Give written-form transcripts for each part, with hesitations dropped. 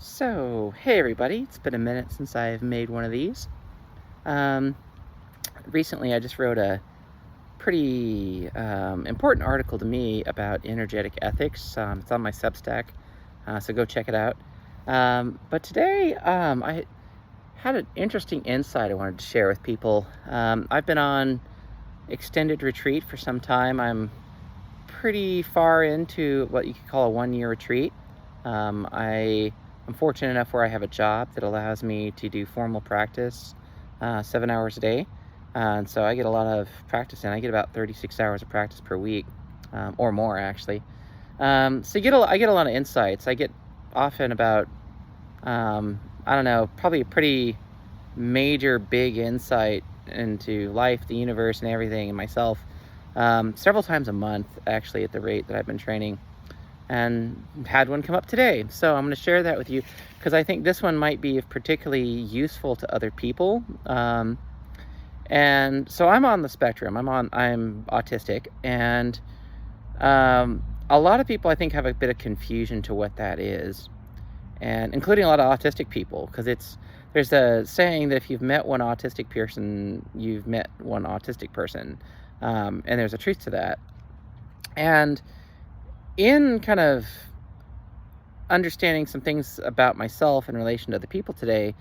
So, hey everybody, it's been a minute since I've made one of these. Um, Recently I just wrote a pretty important article to me about energetic ethics. It's on my Substack, so go check it out. But today I had an interesting insight I wanted to share with people. I've been on extended retreat for some time. I'm pretty far into what you could call a one-year retreat. I'm fortunate enough where I have a job that allows me to do formal practice 7 hours a day. And so I get a lot of practice in. I get about 36 hours of practice per week, or more actually. So I get a lot of insights. I get often about, I don't know, probably a pretty major, big insight into life, the universe, and everything, and myself, several times a month, actually, at the rate that I've been training. And had one come up today. So I'm going to share that with you because I think this one might be particularly useful to other people. And so I'm on the spectrum. I'm autistic, and a lot of people I think have a bit of confusion to what that is, and including a lot of autistic people, because there's a saying that if you've met one autistic person, you've met one autistic person, and there's a truth to that. And in kind of understanding some things about myself in relation to other people today,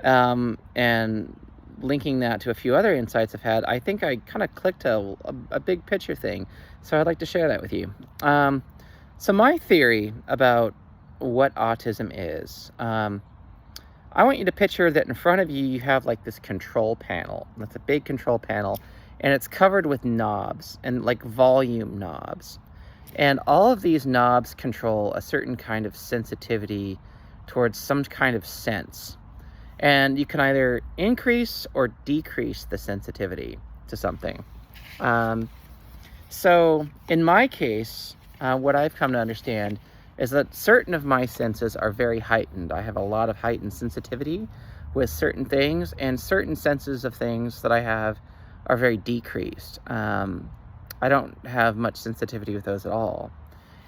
and linking that to a few other insights I've had, I think I kind of clicked a big picture thing. So I'd like to share that with you. So my theory about what autism is, I want you to picture that in front of you, you have like this control panel. That's a big control panel, and it's covered with knobs and like volume knobs. And all of these knobs control a certain kind of sensitivity towards some kind of sense. And you can either increase or decrease the sensitivity to something. So in my case, what I've come to understand is that certain of my senses are very heightened. I have a lot of heightened sensitivity with certain things, and certain senses of things that I have are very decreased. I don't have much sensitivity with those at all.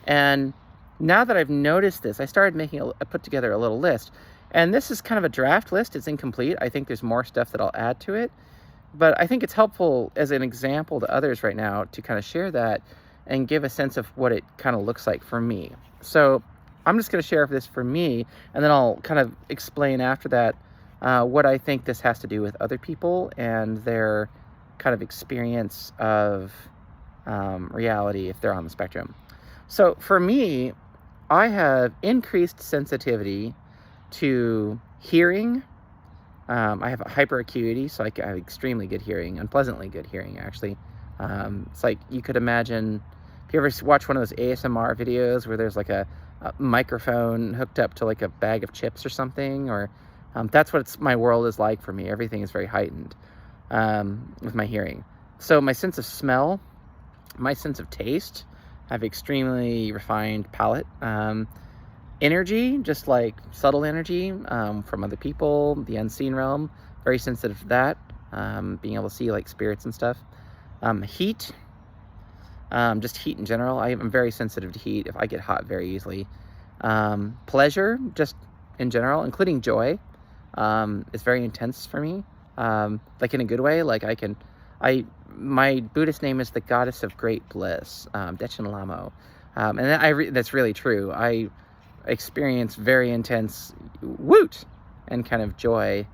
And now that I've noticed this, I started I put together a little list. And this is kind of a draft list. It's incomplete. I think there's more stuff that I'll add to it. But I think it's helpful as an example to others right now to kind of share that and give a sense of what it kind of looks like for me. So I'm just going to share this for me, and then I'll kind of explain after that what I think this has to do with other people and their kind of experience of reality if they're on the spectrum. So for me, I have increased sensitivity to hearing. I have a hyperacuity, so I have extremely good hearing, unpleasantly good hearing, actually. It's like you could imagine, if you ever watch one of those ASMR videos where there's like a microphone hooked up to like a bag of chips or something, or that's what my world is like for me. Everything is very heightened with my hearing. So my sense of smell, my sense of taste, I have extremely refined palate. Energy, just like subtle energy from other people, the unseen realm, very sensitive to that. Being able to see like spirits and stuff. Heat, just heat in general. I'm very sensitive to heat. If I get hot very easily. Pleasure, just in general, including joy, is very intense for me. Like in a good way. Like my Buddhist name is the goddess of great bliss, Dechen Lamo, and that's really true. I experience very intense woot and kind of joy,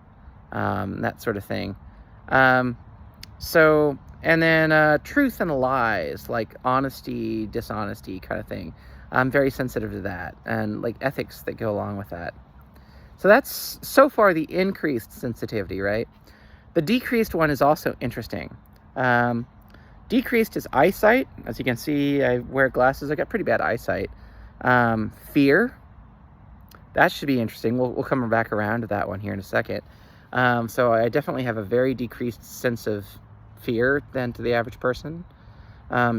that sort of thing. So, and then truth and lies, like honesty, dishonesty kind of thing. I'm very sensitive to that, and like ethics that go along with that. So that's so far the increased sensitivity, right? The decreased one is also interesting. Decreased is eyesight. As you can see, I wear glasses. I got pretty bad eyesight. Fear. That should be interesting. We'll come back around to that one here in a second. So I definitely have a very decreased sense of fear than to the average person.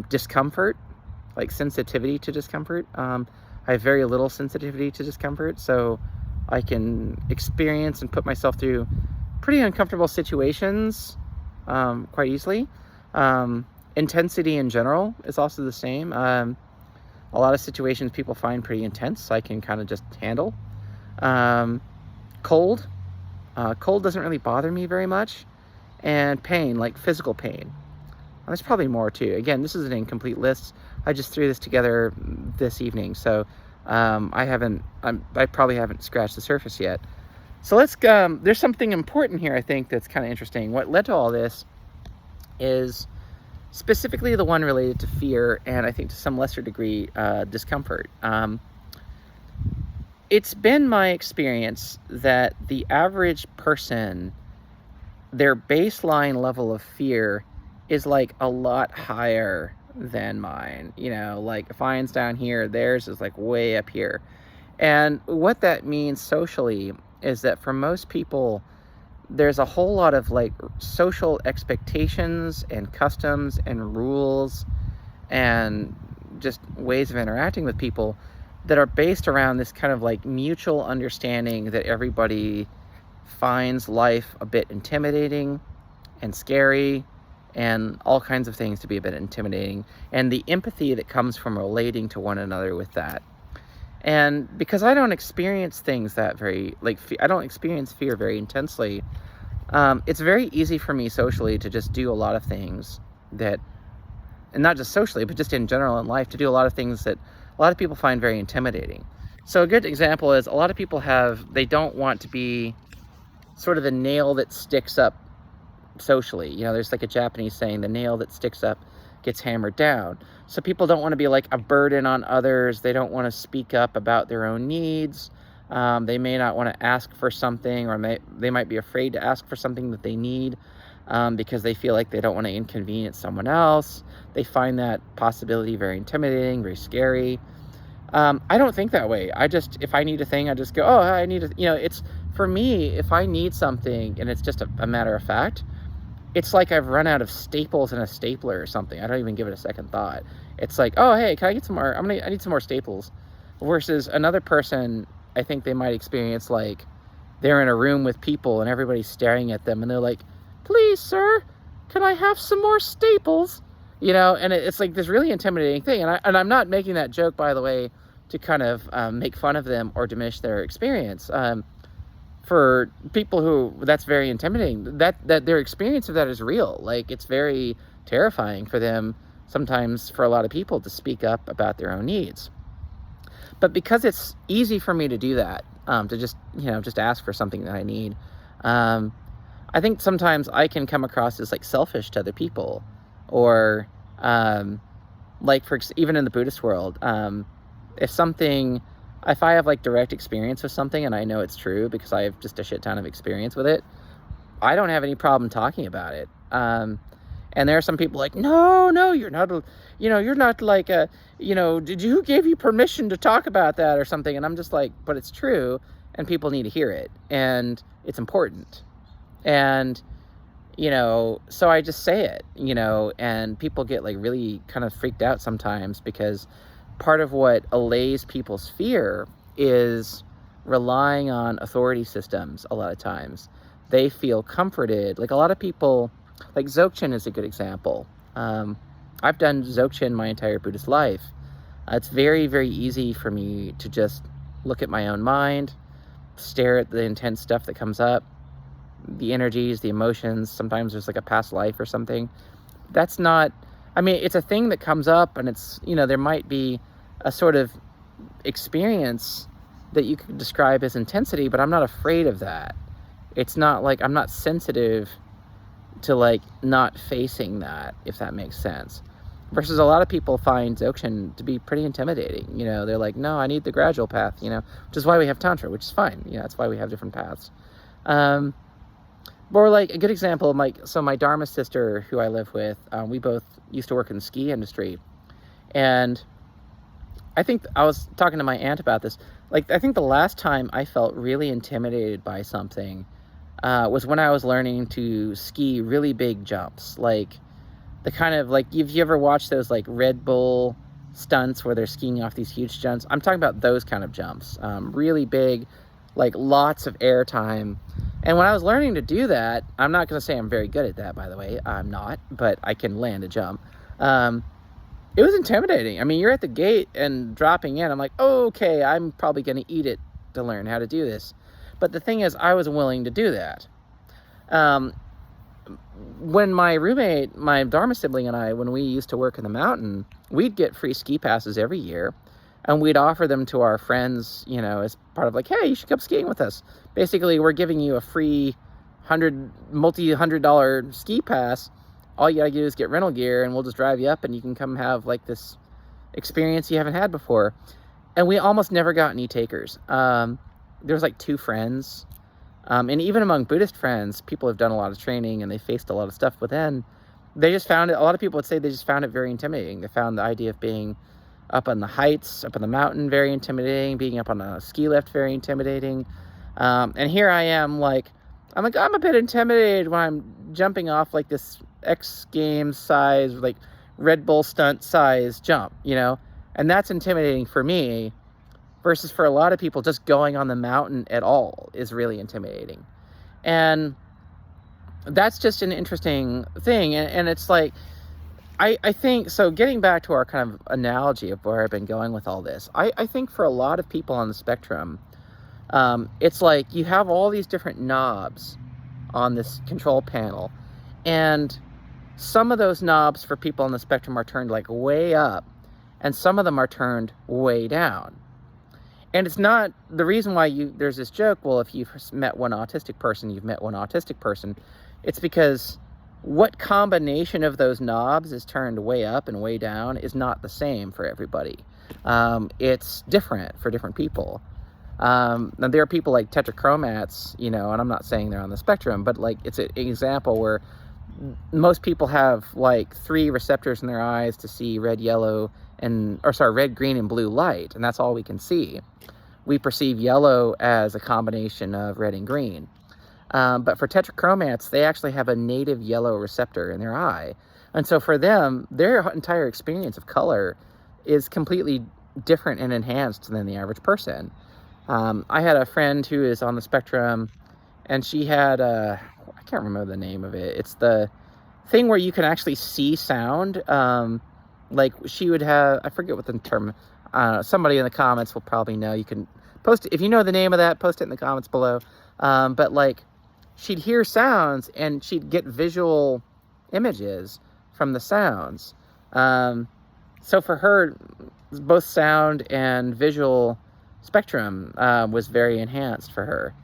Discomfort, like sensitivity to discomfort. I have very little sensitivity to discomfort, so I can experience and put myself through pretty uncomfortable situations quite easily. Intensity in general is also the same. A lot of situations people find pretty intense, I can kind of just handle. Cold. Cold doesn't really bother me very much. And pain, like physical pain. And there's probably more too. Again, this is an incomplete list. I just threw this together this evening, so I probably haven't scratched the surface yet. So there's something important here, I think, that's kind of interesting. What led to all this is specifically the one related to fear, and I think to some lesser degree, discomfort. It's been my experience that the average person, their baseline level of fear is like a lot higher than mine. Like if mine's down here, theirs is like way up here. And what that means socially is that for most people, there's a whole lot of like social expectations and customs and rules and just ways of interacting with people that are based around this kind of like mutual understanding that everybody finds life a bit intimidating and scary and all kinds of things to be a bit intimidating, and the empathy that comes from relating to one another with that. And because I don't experience things that very, like, I don't experience fear very intensely, it's very easy for me socially to just do a lot of things that, and not just socially, but just in general in life, to do a lot of things that a lot of people find very intimidating. So a good example is a lot of people they don't want to be sort of the nail that sticks up socially. There's like a Japanese saying, the nail that sticks up gets hammered down. So people don't want to be like a burden on others. They don't want to speak up about their own needs. They may not want to ask for something, or they might be afraid to ask for something that they need because they feel like they don't want to inconvenience someone else. They find that possibility very intimidating, very scary. I don't think that way. If I need a thing, I just go, oh, I need it's, for me, if I need something and it's just a matter of fact, it's like I've run out of staples in a stapler or something. I don't even give it a second thought. It's like, oh, hey, can I get some more? I need some more staples. Versus another person, I think they might experience like they're in a room with people and everybody's staring at them and they're like, please, sir, can I have some more staples? And it's like this really intimidating thing. And I'm not making that joke, by the way, to kind of make fun of them or diminish their experience. For people who that's very intimidating, that their experience of that is real. Like, it's very terrifying for them sometimes, for a lot of people, to speak up about their own needs. But because it's easy for me to do that, to just ask for something that I need, I think sometimes I can come across as like selfish to other people, or like even in the Buddhist world, if I have like direct experience with something and I know it's true because I have just a shit ton of experience with it, I don't have any problem talking about it. And there are some people like, no, you're not, you're not like who gave you permission to talk about that or something? And I'm just like, but it's true and people need to hear it and it's important. And, so I just say it, and people get like really kind of freaked out sometimes because part of what allays people's fear is relying on authority systems a lot of times. They feel comforted. Like a lot of people, like Dzogchen is a good example. I've done Dzogchen my entire Buddhist life. It's very, very easy for me to just look at my own mind, stare at the intense stuff that comes up, the energies, the emotions. Sometimes there's like a past life or something. That's not, it's a thing that comes up, and it's, there might be a sort of experience that you could describe as intensity, but I'm not afraid of that. It's not like I'm not sensitive to like not facing that, if that makes sense. Versus a lot of people find Dzogchen to be pretty intimidating. They're like, no, I need the gradual path, which is why we have Tantra, which is fine. That's why we have different paths. Or like a good example, my Dharma sister who I live with, we both used to work in the ski industry. And I think I was talking to my aunt about this. Like, I think the last time I felt really intimidated by something was when I was learning to ski really big jumps. Like the kind of like, if you ever watched those like Red Bull stunts where they're skiing off these huge jumps, I'm talking about those kind of jumps, really big, like lots of air time. And when I was learning to do that, I'm not going to say I'm very good at that, by the way. I'm not, but I can land a jump. It was intimidating. You're at the gate and dropping in. I'm like, okay, I'm probably going to eat it to learn how to do this. But the thing is, I was willing to do that. When my roommate, my Dharma sibling, and I, when we used to work in the mountain, we'd get free ski passes every year, and we'd offer them to our friends, you know, as part of like, hey, you should come skiing with us. Basically, we're giving you a free multi-$100 ski pass. All you gotta do is get rental gear, and we'll just drive you up, and you can come have like this experience you haven't had before. And we almost never got any takers. There's like 2 friends. And even among Buddhist friends, people have done a lot of training and they faced a lot of stuff within. They just found it, a lot of people would say they just found it very intimidating. They found the idea of being up on the heights, up on the mountain, very intimidating. Being up on a ski lift, very intimidating. And here I am, like, I'm a bit intimidated when I'm jumping off like this X Games size, like Red Bull stunt size jump, you know? And that's intimidating for me, versus for a lot of people, just going on the mountain at all is really intimidating. And that's just an interesting thing. And it's like, I think, so getting back to our kind of analogy of where I've been going with all this, I think for a lot of people on the spectrum, it's like you have all these different knobs on this control panel, and some of those knobs for people on the spectrum are turned like way up, and some of them are turned way down. And it's not, the reason why there's this joke, well, if you've met one autistic person, you've met one autistic person. It's because what combination of those knobs is turned way up and way down is not the same for everybody. It's different for different people. Now there are people like tetrachromats, you know, and I'm not saying they're on the spectrum, but like it's an example where most people have like 3 receptors in their eyes to see red, green, and blue light, and that's all we can see. We perceive yellow as a combination of red and green. But for tetrachromats, they actually have a native yellow receptor in their eye. And so for them, their entire experience of color is completely different and enhanced than the average person. I had a friend who is on the spectrum, and she had I can't remember the name of it. It's the thing where you can actually see sound. Like she would have, I forget what the term, somebody in the comments will probably know. You can post it, if you know the name of that, post it in the comments below. But like, she'd hear sounds and she'd get visual images from the sounds. So for her, both sound and visual spectrum was very enhanced for her.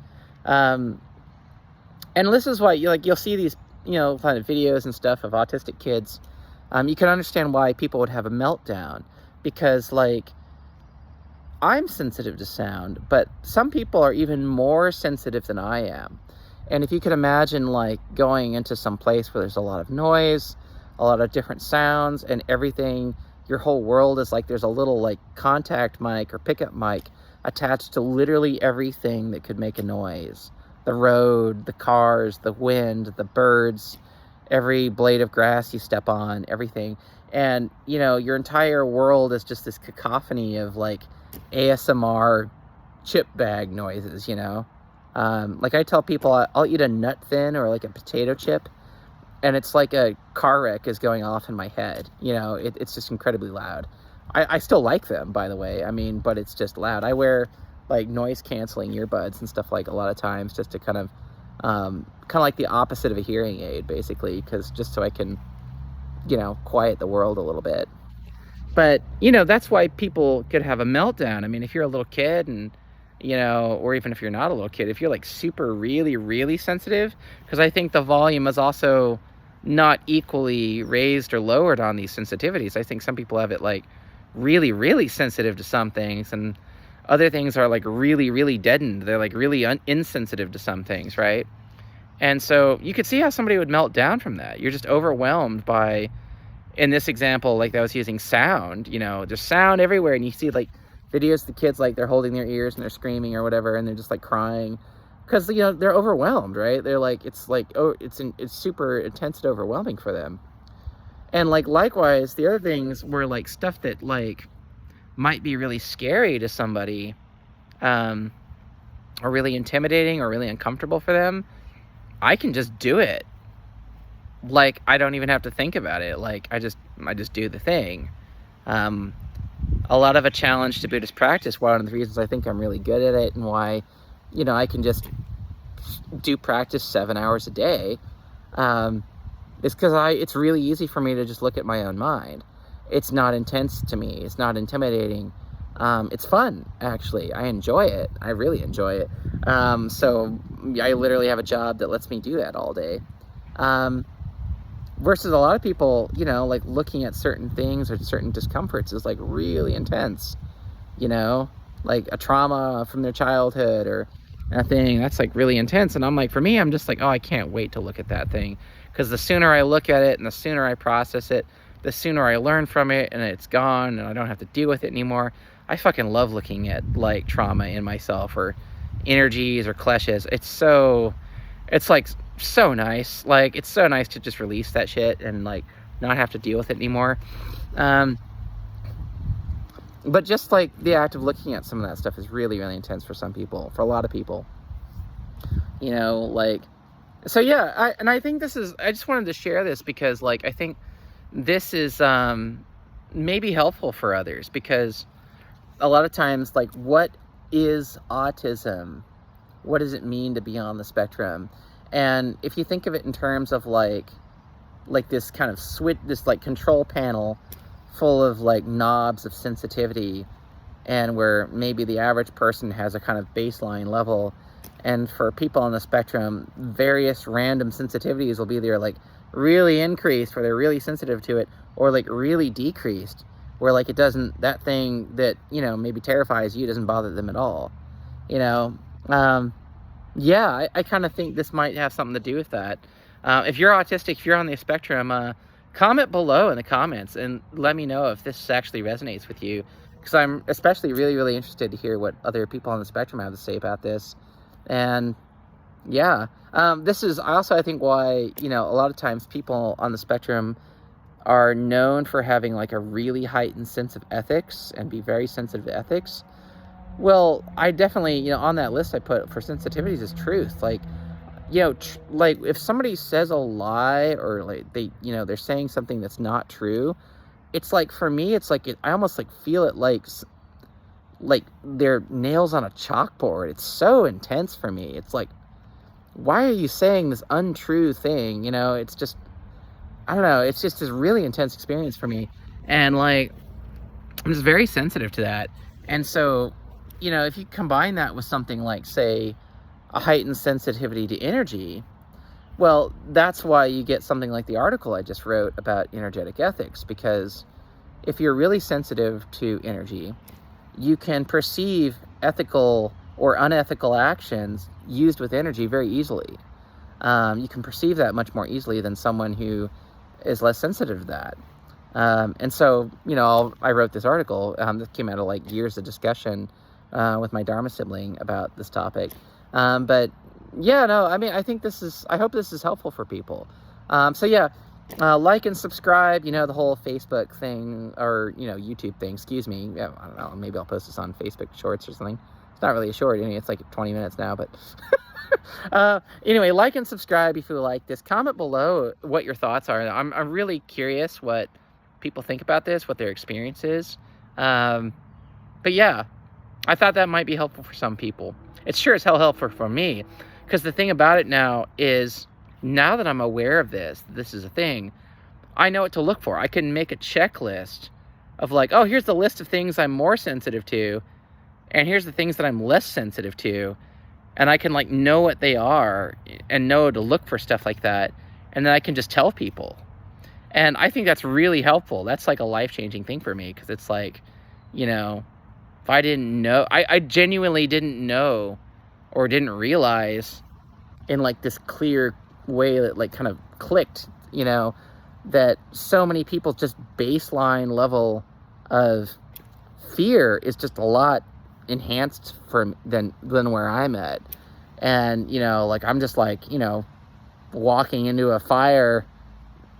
And this is why you'll see these, kind of videos and stuff of autistic kids. You can understand why people would have a meltdown, because like, I'm sensitive to sound, but some people are even more sensitive than I am. And if you could imagine like going into some place where there's a lot of noise, a lot of different sounds and everything, your whole world is like there's a little like contact mic or pickup mic attached to literally everything that could make a noise. The road, the cars, the wind, the birds, every blade of grass you step on, everything. And, your entire world is just this cacophony of like ASMR chip bag noises, Like I tell people I'll eat a nut thin or like a potato chip, and it's like a car wreck is going off in my head. It's just incredibly loud. I still like them, by the way. But it's just loud. I wear like noise canceling earbuds and stuff like a lot of times just to kind of like the opposite of a hearing aid, basically, because just so I can, quiet the world a little bit. But, that's why people could have a meltdown. If you're a little kid and, or even if you're not a little kid, if you're like super, really, really sensitive, because I think the volume is also not equally raised or lowered on these sensitivities. I think some people have it like really, really sensitive to some things, and other things are like really, really deadened. They're like really insensitive to some things, right? And so you could see how somebody would melt down from that. You're just overwhelmed by, in this example, like I was using sound, there's sound everywhere, and you see like videos of the kids, like they're holding their ears and they're screaming or whatever, and they're just like crying because, they're overwhelmed, right? They're like, it's like, it's super intense and overwhelming for them. And like, likewise, the other things were like stuff that like might be really scary to somebody, or really intimidating or really uncomfortable for them. I can just do it. Like, I don't even have to think about it. Like, I just do the thing. a lot of a challenge to Buddhist practice. One of the reasons I think I'm really good at it, and why, I can just do practice 7 hours a day, is because it's really easy for me to just look at my own mind. It's not intense to me. It's not intimidating. It's fun, actually. I enjoy it. I really enjoy it. So I literally have a job that lets me do that all day. Versus a lot of people, like looking at certain things or certain discomforts is like really intense, like a trauma from their childhood or a thing that's like really intense. And I'm like, for me, I'm just like, oh, I can't wait to look at that thing, because the sooner I look at it and the sooner I process it, the sooner I learn from it and it's gone and I don't have to deal with it anymore. I fucking love looking at like trauma in myself or energies or clashes. It's like so nice. Like, it's so nice to just release that shit and like not have to deal with it anymore. But just like the act of looking at some of that stuff is really, really intense for some people, for a lot of people, like, so yeah, I think I just wanted to share this because like, I think this is, maybe helpful for others, because a lot of times, like, what is autism? What does it mean to be on the spectrum? And if you think of it in terms of like this kind of this like control panel full of like knobs of sensitivity, and where maybe the average person has a kind of baseline level, and for people on the spectrum, various random sensitivities will be either like really increased where they're really sensitive to it, or like really decreased where like it doesn't, that thing that maybe terrifies you doesn't bother them at all. Yeah, I kind of think this might have something to do with that. If you're autistic, if you're on the spectrum, comment below in the comments and let me know if this actually resonates with you, because I'm especially really, really interested to hear what other people on the spectrum have to say about this. And yeah, this is also, I think, why, a lot of times people on the spectrum are known for having like a really heightened sense of ethics and be very sensitive to ethics. Well, I definitely, on that list I put for sensitivities is truth. Like, like if somebody says a lie, or like they're saying something that's not true, it's like, for me, it's like, I almost like feel it like they're nails on a chalkboard. It's so intense for me. It's like, why are you saying this untrue thing? It's just, I don't know. It's just this really intense experience for me. And like, I'm just very sensitive to that. And so, if you combine that with something like, say, a heightened sensitivity to energy, well, that's why you get something like the article I just wrote about energetic ethics. Because if you're really sensitive to energy, you can perceive ethical or unethical actions used with energy very easily. You can perceive that much more easily than someone who is less sensitive to that. And so, I wrote this article that came out of like years of discussion with my Dharma sibling about this topic. But yeah, no, I mean, I hope this is helpful for people. So yeah, like and subscribe, the whole Facebook thing, or, YouTube thing, excuse me. Yeah, I don't know, maybe I'll post this on Facebook Shorts or something. It's not really a short, it's like 20 minutes now, but anyway, like and subscribe if you like this. Comment below what your thoughts are. I'm really curious what people think about this, what their experience is. But yeah, I thought that might be helpful for some people. It's sure as hell helpful for me, because the thing about it now is, now that I'm aware of this is a thing, I know what to look for. I can make a checklist of like, oh, here's the list of things I'm more sensitive to, and here's the things that I'm less sensitive to, and I can like know what they are and know to look for stuff like that, and then I can just tell people. And I think that's really helpful. That's like a life-changing thing for me, because it's like, if I didn't know, I genuinely didn't know or didn't realize in like this clear way that like kind of clicked, that so many people's just baseline level of fear is just a lot enhanced than where I'm at. And, like, I'm just like, walking into a fire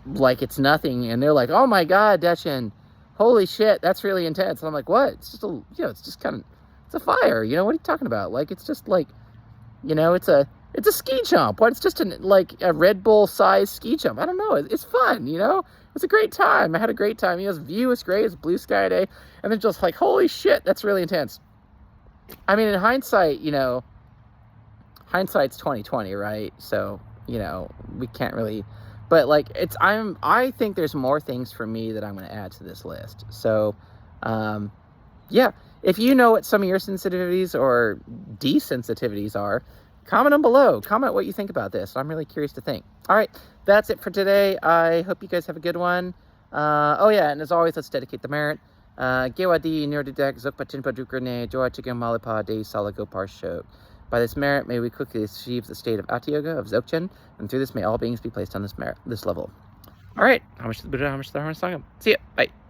like it's nothing, and they're like, oh my God, Deshin, holy shit, that's really intense. And I'm like, what? It's just it's a fire, what are you talking about? Like, it's just like, it's a It's a ski jump. What? It's just like a Red Bull size ski jump. I don't know. It's fun, you know? It's a great time. I had a great time. You know, this view is great. It's blue sky day. And then just like, holy shit, that's really intense. I mean, in hindsight, you know, hindsight's 2020, right? So, you know, we can't really, but like I think there's more things for me that I'm going to add to this list. So, yeah, if you know what some of your sensitivities or desensitivities are, comment them below. Comment what you think about this. I'm really curious to think. All right, that's it for today. I hope you guys have a good one. Oh yeah, and as always, let's dedicate the merit. Gewadi nirdidak zokpatin padukrane joachigam malipa de salagopar shok. By this merit, may we quickly achieve the state of Ati Yoga, of Dzogchen, and through this may all beings be placed on this level. All right, how much the Buddha, how much the Dharma Sangam. See ya, bye.